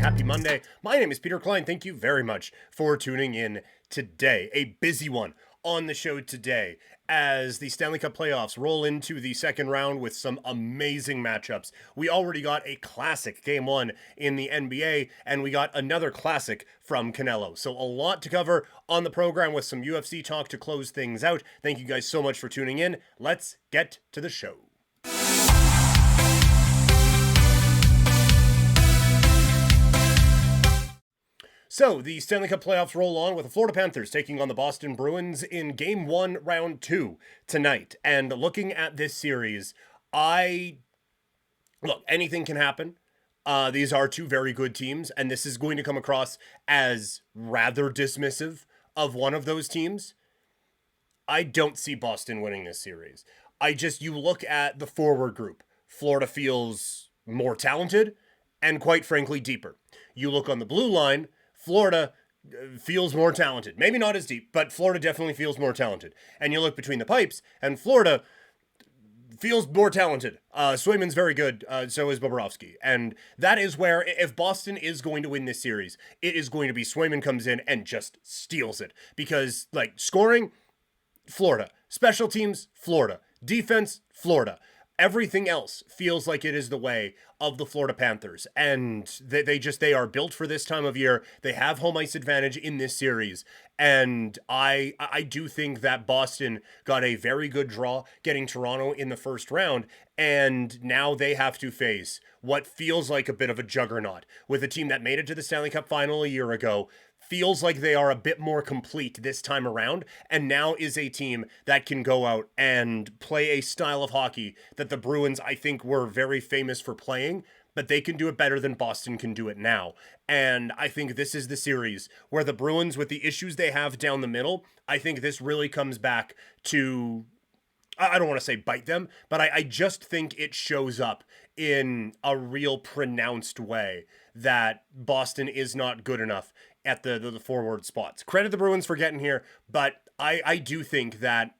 Happy Monday. My name is Peter Klein. Thank you very much for tuning in today. A busy one on the show today as the Stanley Cup playoffs roll into the second round with some amazing matchups. We already got a classic game one in the NBA, and we got another classic from Canelo. So a lot to cover on the program with some UFC talk to close things out. Thank you guys so much for tuning in. Let's get to the show. So, the Stanley Cup playoffs roll on with the Florida Panthers taking on the Boston Bruins in Game 1, Round 2 tonight. And looking at this series, anything can happen. These are two very good teams, and this is going to come across as rather dismissive of one of those teams. I don't see Boston winning this series. You look at the forward group. Florida feels more talented and, quite frankly, deeper. You look on the blue line, Florida feels more talented. Maybe not as deep, but Florida definitely feels more talented. And you look between the pipes, and Florida feels more talented. Swayman's very good, so is Bobrovsky. And that is where, if Boston is going to win this series, it is going to be Swayman comes in and just steals it. Because, scoring, Florida. Special teams, Florida. Defense, Florida. Everything else feels like it is the way of the Florida Panthers, and they are built for this time of year. They have home ice advantage in this series, and I do think that Boston got a very good draw getting Toronto in the first round, and now they have to face what feels like a bit of a juggernaut with a team that made it to the Stanley Cup final a year ago. Feels like they are a bit more complete this time around, and now is a team that can go out and play a style of hockey that the Bruins, I think, were very famous for playing, but they can do it better than Boston can do it now. And I think this is the series where the Bruins, with the issues they have down the middle, I think this really comes back to, I don't want to say bite them, but I just think it shows up in a real pronounced way that Boston is not good enough at the forward spots. Credit the Bruins for getting here, but I do think that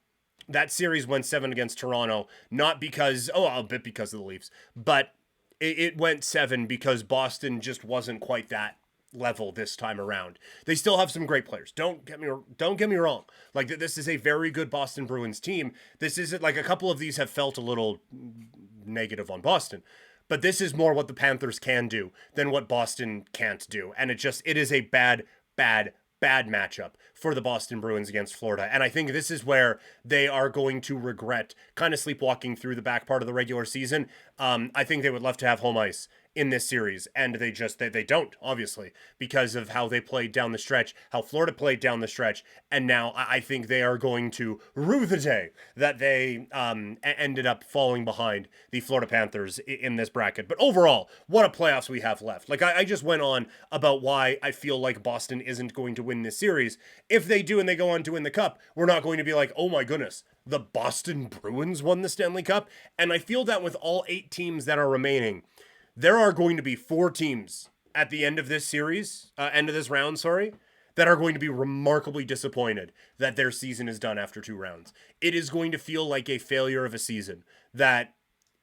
series went 7 against Toronto, not because, a bit because of the Leafs, but it went 7 because Boston just wasn't quite that level this time around. They still have some great players. Don't get me wrong. This is a very good Boston Bruins team. This isn't a couple of these have felt a little negative on Boston. But this is more what the Panthers can do than what Boston can't do. And it is a bad matchup for the Boston Bruins against Florida. And I think this is where they are going to regret kind of sleepwalking through the back part of the regular season. I think they would love to have home ice in this series, and they don't, obviously, because of how they played down the stretch, how Florida played down the stretch, and now I think they are going to rue the day that they ended up falling behind the Florida Panthers in this bracket. But overall, what a playoffs we have left. I just went on about why I feel like Boston isn't going to win this series. If they do and they go on to win the Cup, we're not going to be like, oh my goodness, the Boston Bruins won the Stanley Cup. And I feel that with all 8 teams that are remaining, there are going to be 4 teams at the end of this series, end of this round, that are going to be remarkably disappointed that their season is done after 2 rounds. It is going to feel like a failure of a season that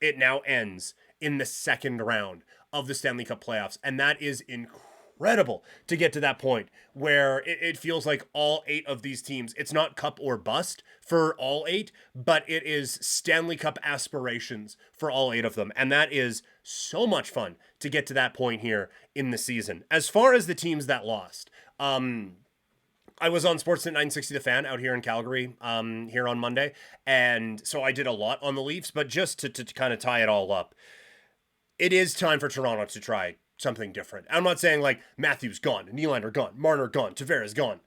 it now ends in the second round of the Stanley Cup playoffs. And that is incredible to get to that point where it feels like all 8 of these teams, it's not cup or bust for all 8, but it is Stanley Cup aspirations for all 8 of them. And that is so much fun to get to that point here in the season. As far as the teams that lost, I was on Sportsnet 960 The Fan out here in Calgary here on Monday, and so I did a lot on the Leafs, but just to kind of tie it all up, it is time for Toronto to try something different. I'm not saying Matthews gone, Nylander gone, Marner gone, Tavares gone,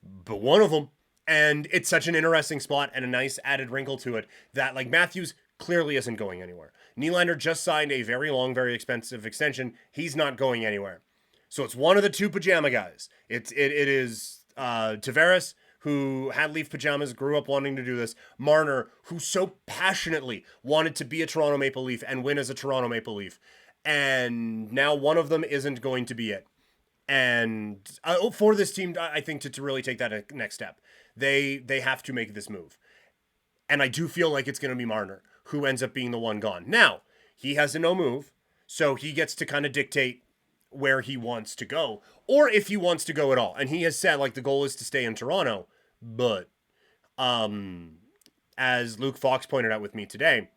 but one of them. And it's such an interesting spot and a nice added wrinkle to it that Matthews clearly isn't going anywhere. Nylander just signed a very long, very expensive extension. He's not going anywhere. So it's one of the 2 pajama guys. It is Tavares, who had Leaf pajamas, grew up wanting to do this. Marner, who so passionately wanted to be a Toronto Maple Leaf and win as a Toronto Maple Leaf. And now one of them isn't going to be it. And for this team, I think to really take that next step, they have to make this move. And I do feel like it's going to be Marner who ends up being the one gone. Now, he has a no move, so he gets to kind of dictate where he wants to go, or if he wants to go at all. And he has said, like, the goal is to stay in Toronto. But as Luke Fox pointed out with me today,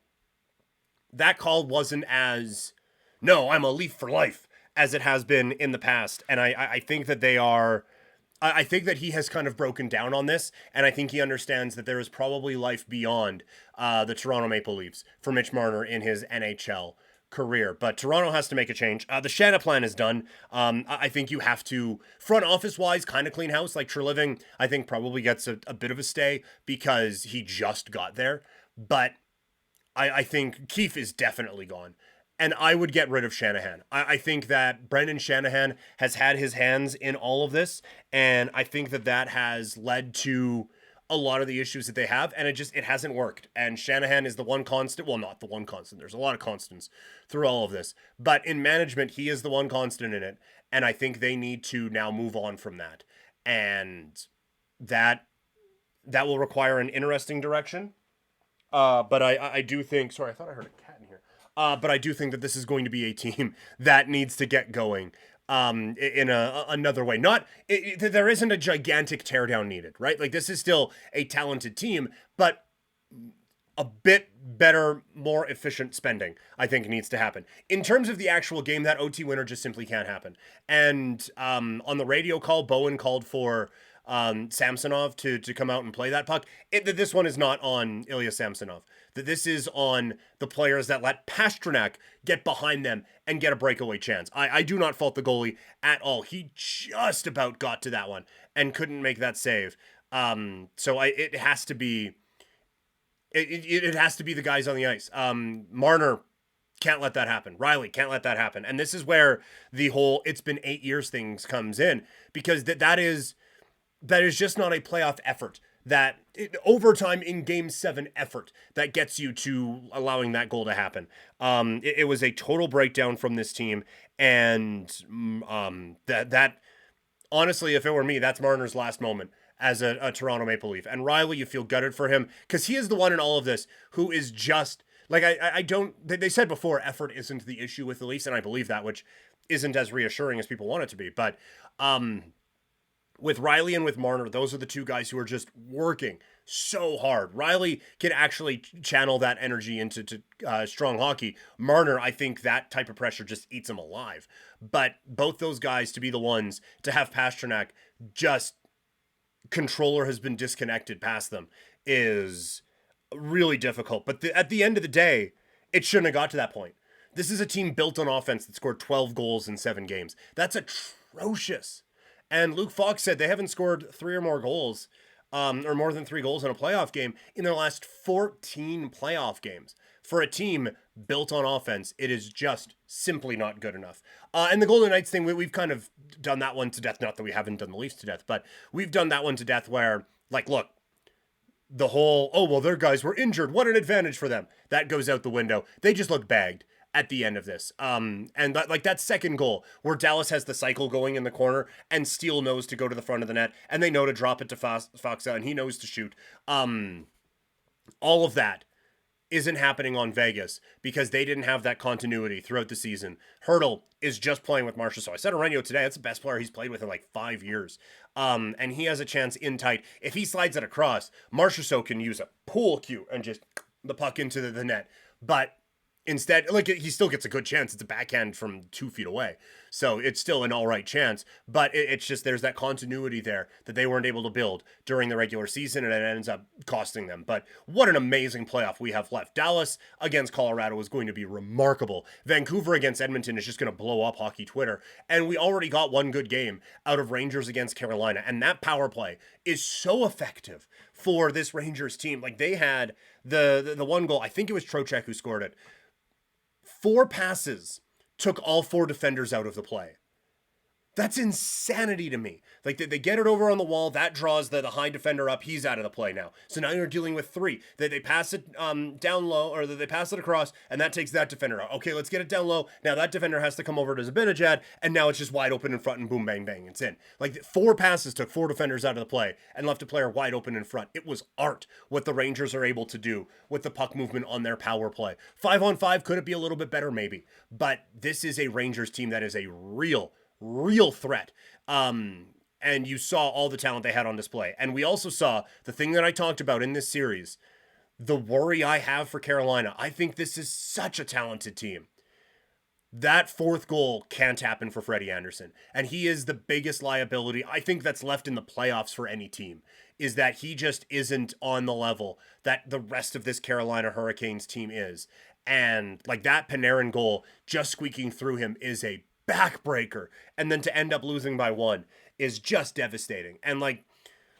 that call wasn't as, no, I'm a Leaf for life, as it has been in the past. And I think that they are, I think that he has kind of broken down on this, and I think he understands that there is probably life beyond the Toronto Maple Leafs for Mitch Marner in his NHL career. But Toronto has to make a change. The Shanna plan is done. I think you have to, front office wise, kind of clean house. Like Treliving, I think probably gets a bit of a stay because he just got there. But I think Keefe is definitely gone. And I would get rid of Shanahan. I think that Brendan Shanahan has had his hands in all of this. And I think that that has led to a lot of the issues that they have. And it hasn't worked. And Shanahan is the one constant. Well, not the one constant. There's a lot of constants through all of this. But in management, he is the one constant in it. And I think they need to now move on from that. And that will require an interesting direction. But I do think, sorry, I thought I heard a cat in here. But I do think that this is going to be a team that needs to get going in another way. There isn't a gigantic teardown needed, right? Like, this is still a talented team, but a bit better, more efficient spending, I think, needs to happen. In terms of the actual game, that OT winner just simply can't happen. And on the radio call, Bowen called for Samsonov to come out and play that puck. This one is not on Ilya Samsonov. That this is on the players that let Pastrnak get behind them and get a breakaway chance. I do not fault the goalie at all. He just about got to that one and couldn't make that save. It has to be it has to be the guys on the ice. Marner can't let that happen. Riley can't let that happen. And this is where the whole "it's been 8 years" things comes in, because that is just not a playoff effort. Overtime in Game 7 effort that gets you to allowing that goal to happen. It was a total breakdown from this team, and that honestly, if it were me, that's Marner's last moment as a Toronto Maple Leaf. And Riley, you feel gutted for him because he is the one in all of this who is just like, I don't. They said before, effort isn't the issue with the Leafs, and I believe that, which isn't as reassuring as people want it to be, but. With Riley and with Marner, those are the two guys who are just working so hard. Riley can actually channel that energy into strong hockey. Marner, I think that type of pressure just eats him alive. But both those guys to be the ones to have Pastrnak, just controller has been disconnected past them, is really difficult. But at the end of the day, it shouldn't have got to that point. This is a team built on offense that scored 12 goals in 7 games. That's atrocious. And Luke Fox said they haven't scored 3 or more goals, or more than 3 goals in a playoff game in their last 14 playoff games. For a team built on offense, it is just simply not good enough. And the Golden Knights thing, we've kind of done that one to death. Not that we haven't done the Leafs to death, but we've done that one to death where, like, look, the whole, oh, well, their guys were injured. What an advantage for them. That goes out the window. They just look bagged at the end of this. And that second goal where Dallas has the cycle going in the corner and Steele knows to go to the front of the net and they know to drop it to Foxa and he knows to shoot. All of that isn't happening on Vegas because they didn't have that continuity throughout the season. Hertl is just playing with Marchessault. I said Aurelio today, that's the best player he's played with in like 5 years. And he has a chance in tight. If he slides it across, Marchessault can use a pool cue and just the puck into the net. But instead, like, he still gets a good chance. It's a backhand from 2 feet away. So it's still an all right chance. But it's just there's that continuity there that they weren't able to build during the regular season, and it ends up costing them. But what an amazing playoff we have left. Dallas against Colorado is going to be remarkable. Vancouver against Edmonton is just going to blow up hockey Twitter. And we already got one good game out of Rangers against Carolina. And that power play is so effective for this Rangers team. Like, they had the one goal, I think it was Trocheck who scored it. 4 passes took all 4 defenders out of the play. That's insanity to me. Like they get it over on the wall, that draws the high defender up. He's out of the play now. So now you're dealing with three. They pass it down low, or they pass it across, and that takes that defender out. Okay, let's get it down low. Now that defender has to come over to Zabinajad, and now it's just wide open in front, and boom, bang, bang, it's in. Like 4 passes took 4 defenders out of the play and left a player wide open in front. It was art what the Rangers are able to do with the puck movement on their power play. 5-on-5, could it be a little bit better? Maybe. But this is a Rangers team that is a real threat. And you saw all the talent they had on display. And we also saw the thing that I talked about in this series, the worry I have for Carolina. I think this is such a talented team. That 4th goal can't happen for Freddie Anderson. And he is the biggest liability, I think, that's left in the playoffs for any team, is that he just isn't on the level that the rest of this Carolina Hurricanes team is. And like that Panarin goal just squeaking through him is a backbreaker, and then to end up losing by 1 is just devastating. And like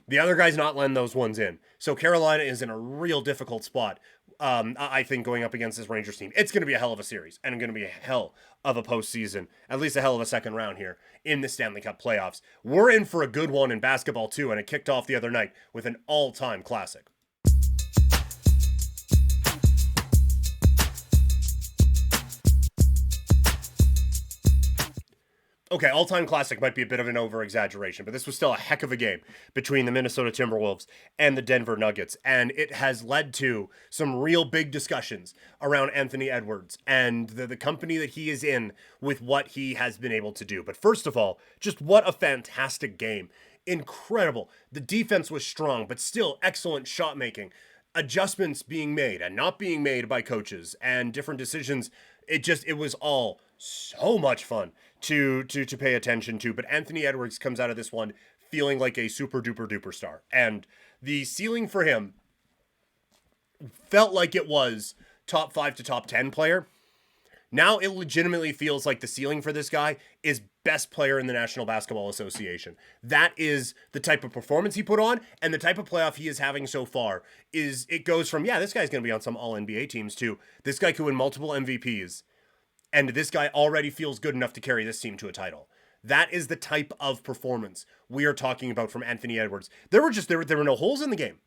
the other guy's not letting those ones in, so Carolina is in a real difficult spot. I think going up against this Rangers team, it's going to be a hell of a series, and going to be a hell of a postseason, at least a hell of a second round here in the Stanley Cup playoffs. We're in for a good one in basketball too, and it kicked off the other night with an all-time classic. Okay, all-time classic might be a bit of an over-exaggeration, but this was still a heck of a game between the Minnesota Timberwolves and the Denver Nuggets, and it has led to some real big discussions around Anthony Edwards and the company that he is in with what he has been able to do. But first of all, just what a fantastic game. Incredible. The defense was strong, but still excellent shot making. Adjustments being made and not being made by coaches, and different decisions. It was all so much fun to pay attention to. But Anthony Edwards comes out of this one feeling like a super duper duper star. And the ceiling for him felt like it was top 5 to top 10 player. Now it legitimately feels like the ceiling for this guy is best player in the National Basketball Association. That is the type of performance he put on, and the type of playoff he is having so far. Is it goes from, yeah, this guy's going to be on some all-NBA teams, to this guy could win multiple MVPs, and this guy already feels good enough to carry this team to a title. That is the type of performance we are talking about from Anthony Edwards. There were no holes in the game.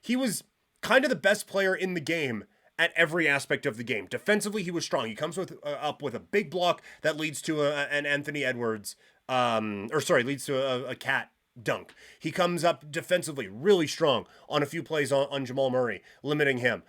He was kind of the best player in the game at every aspect of the game. Defensively, he was strong. He comes up with a big block that leads to an Anthony Edwards, leads to a cat dunk. He comes up defensively really strong on a few plays on Jamal Murray, limiting him.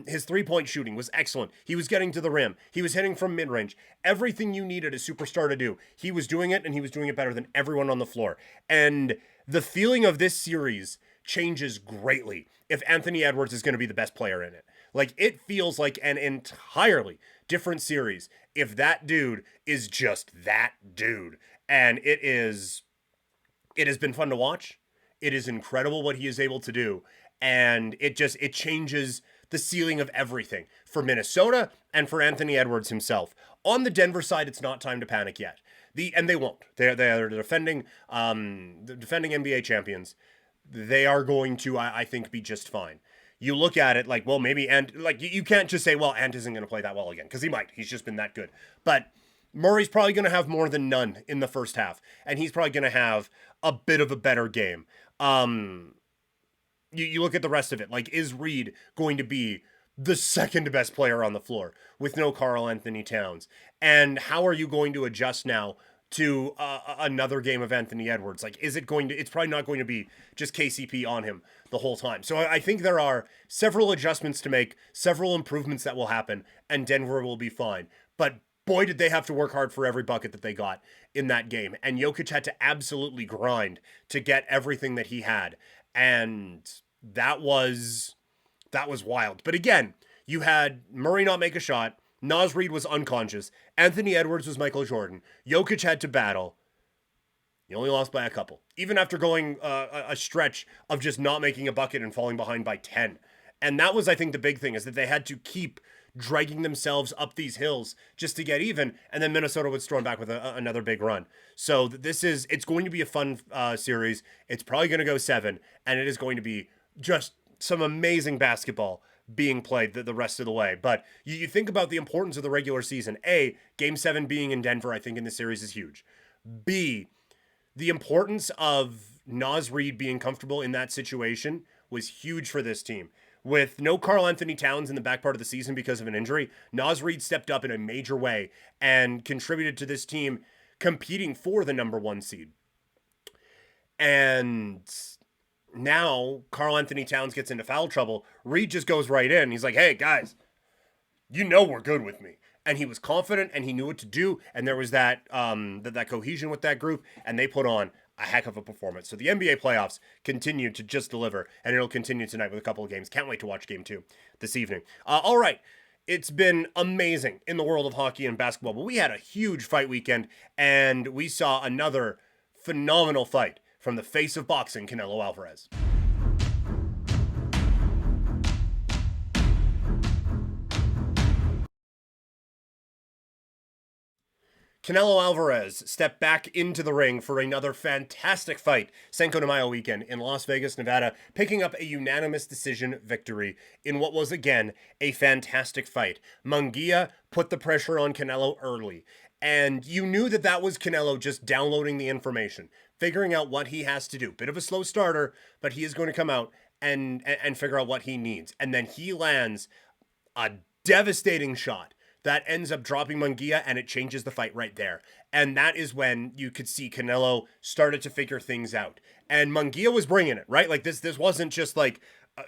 His 3-point shooting was excellent. He was getting to the rim. He was hitting from mid-range. Everything you needed a superstar to do, he was doing it, and he was doing it better than everyone on the floor. And the feeling of this series changes greatly if Anthony Edwards is going to be the best player in it. Like, it feels like an entirely different series if that dude is just that dude. And it has been fun to watch. It is incredible what he is able to do. And it changes the ceiling of everything for Minnesota and for Anthony Edwards himself. On the Denver side, it's not time to panic yet. And they won't. They are defending NBA champions. They are going to, I think, be just fine. You look at it like, well, maybe Ant, like you can't just say, well, Ant isn't going to play that well again, because he might. He's just been that good. But Murray's probably going to have more than none in the first half, and he's probably going to have a bit of a better game. You look at the rest of it, like, is Reed going to be the second best player on the floor with no Karl Anthony Towns? And how are you going to adjust now to another game of Anthony Edwards? Like, it's probably not going to be just KCP on him the whole time. So I think there are several adjustments to make, several improvements that will happen, and Denver will be fine. But boy, did they have to work hard for every bucket that they got in that game. And Jokic had to absolutely grind to get everything that he had. And that was wild. But again, you had Murray not make a shot. Naz Reid was unconscious. Anthony Edwards was Michael Jordan. Jokic had to battle. He only lost by a couple. Even after going a stretch of just not making a bucket and falling behind by 10. And that was, I think, the big thing, is that they had to keep dragging themselves up these hills just to get even. And then Minnesota would storm back with another big run. So it's going to be a fun series. It's probably going to go 7. And it is going to be just some amazing basketball being played the rest of the way. But you think about the importance of the regular season. Game 7 being in Denver, I think, in this series is huge. B, the importance of Naz Reid being comfortable in that situation was huge for this team. With no Karl Anthony Towns in the back part of the season because of an injury, Naz Reid stepped up in a major way and contributed to this team competing for the number one seed. And now Karl Anthony Towns gets into foul trouble. Reid just goes right in. He's like, hey, guys, you know we're good with me. And he was confident and he knew what to do. And there was that cohesion with that group. And they put on a heck of a performance. So the NBA playoffs continue to just deliver. And it'll continue tonight with a couple of games. Can't wait to watch game 2 this evening. All right. It's been amazing in the world of hockey and basketball. But we had a huge fight weekend. And we saw another phenomenal fight from the face of boxing, Canelo Alvarez. Canelo Alvarez stepped back into the ring for another fantastic fight Cinco de Mayo weekend in Las Vegas, Nevada, picking up a unanimous decision victory in what was, again, a fantastic fight. Munguia put the pressure on Canelo early, and you knew that that was Canelo just downloading the information, figuring out what he has to do. Bit of a slow starter, but he is going to come out and figure out what he needs. And then he lands a devastating shot that ends up dropping Munguia, and it changes the fight right there. And that is when you could see Canelo started to figure things out. And Munguia was bringing it, right? Like this wasn't just like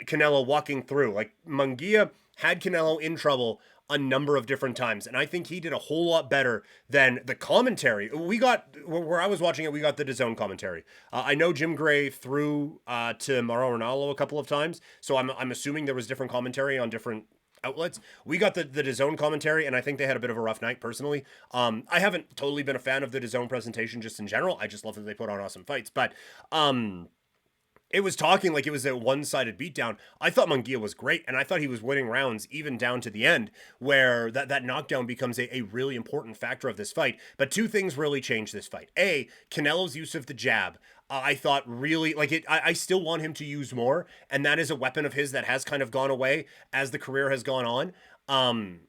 Canelo walking through. Like Munguia had Canelo in trouble a number of different times. And I think he did a whole lot better than the commentary. We got, where I was watching it, we got the DAZN commentary. I know Jim Gray threw to Mauro Ranallo a couple of times. So I'm assuming there was different commentary on different outlets. We got the DAZN commentary, and I think they had a bit of a rough night personally. I haven't totally been a fan of the DAZN presentation just in general. I just love that they put on awesome fights. But it was talking like it was a one-sided beatdown. I thought Munguia was great, and I thought he was winning rounds even down to the end, where that knockdown becomes a really important factor of this fight. But two things really changed this fight. A, Canelo's use of the jab. I thought really, like it, I still want him to use more, and that is a weapon of his that has kind of gone away as the career has gone on.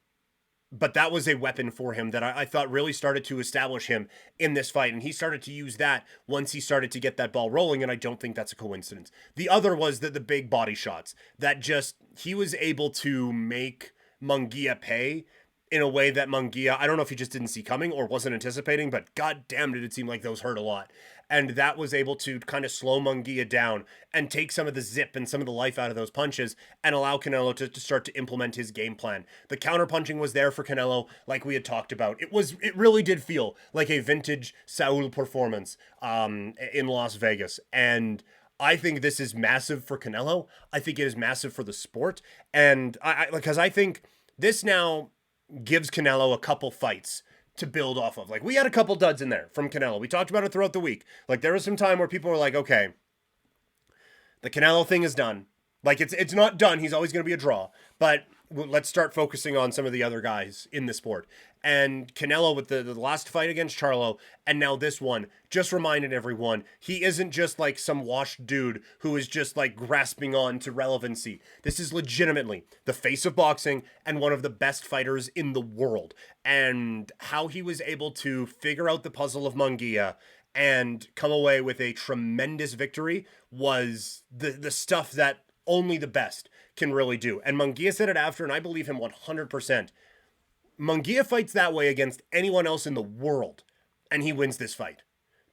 But that was a weapon for him that I thought really started to establish him in this fight. And he started to use that once he started to get that ball rolling. And I don't think that's a coincidence. The other was the big body shots that just, he was able to make Munguia pay in a way that Munguia, I don't know if he just didn't see coming or wasn't anticipating, but god damn did it seem like those hurt a lot. And that was able to kind of slow Munguia down and take some of the zip and some of the life out of those punches and allow Canelo to start to implement his game plan. The counterpunching was there for Canelo, like we had talked about. It really did feel like a vintage Saul performance in Las Vegas. And I think this is massive for Canelo. I think it is massive for the sport. And because I think this now gives Canelo a couple fights to build off of. Like, we had a couple duds in there from Canelo. We talked about it throughout the week. Like, there was some time where people were like, okay, the Canelo thing is done. Like, it's not done. He's always going to be a draw. But let's start focusing on some of the other guys in the sport. And Canelo with the last fight against Charlo, and now this one, just reminded everyone, he isn't just like some washed dude who is just like grasping on to relevancy. This is legitimately the face of boxing and one of the best fighters in the world. And how he was able to figure out the puzzle of Munguia and come away with a tremendous victory was the stuff that only the best can really do. And Munguia said it after, and I believe him 100%. Munguia fights that way against anyone else in the world, and he wins this fight.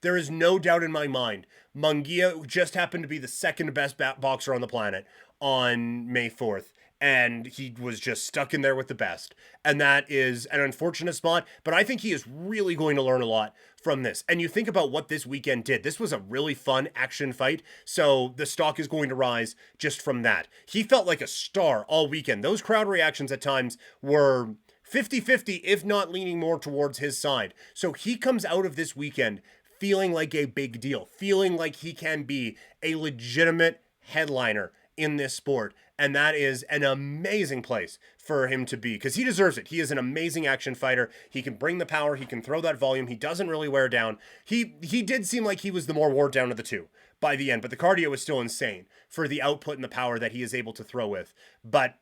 There is no doubt in my mind. Munguia just happened to be the second best boxer on the planet on May 4th, and he was just stuck in there with the best. And that is an unfortunate spot, but I think he is really going to learn a lot from this. And you think about what this weekend did. This was a really fun action fight, so the stock is going to rise just from that. He felt like a star all weekend. Those crowd reactions at times were 50-50, if not leaning more towards his side. So he comes out of this weekend feeling like a big deal, feeling like he can be a legitimate headliner in this sport. And that is an amazing place for him to be, because he deserves it. He is an amazing action fighter. He can bring the power. He can throw that volume. He doesn't really wear down. He did seem like he was the more wore down of the two by the end, but the cardio was still insane for the output and the power that he is able to throw with. But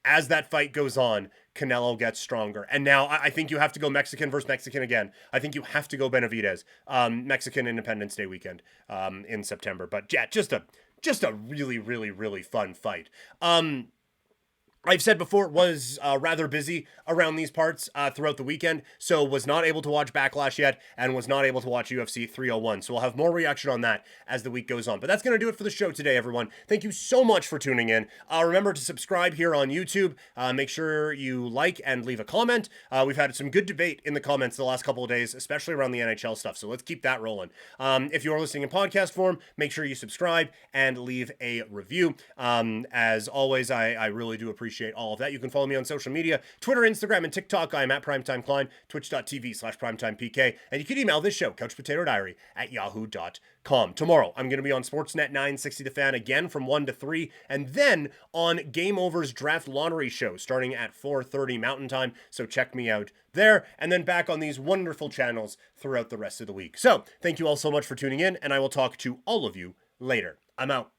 as that fight goes on, Canelo gets stronger. And now I think you have to go Mexican versus Mexican again. I think you have to go Benavidez. Mexican Independence Day weekend in September. But yeah, just a really, really, really fun fight. I've said before, was rather busy around these parts throughout the weekend, so was not able to watch Backlash yet, and was not able to watch UFC 301. So we'll have more reaction on that as the week goes on. But that's going to do it for the show today, everyone. Thank you so much for tuning in. Remember to subscribe here on YouTube. Make sure you like and leave a comment. We've had some good debate in the comments the last couple of days, especially around the NHL stuff, so let's keep that rolling. If you're listening in podcast form, make sure you subscribe and leave a review. As always, I really do appreciate all of that. You can follow me on social media, Twitter, Instagram, and TikTok. I am at Primetime Klein, twitch.tv/primetimepk. And you can email this show, couchpotatodiary@yahoo.com. Tomorrow, I'm going to be on Sportsnet 960 The Fan again from 1 to 3, and then on Game Over's Draft Lottery Show starting at 4:30 Mountain Time. So check me out there, and then back on these wonderful channels throughout the rest of the week. So thank you all so much for tuning in, and I will talk to all of you later. I'm out.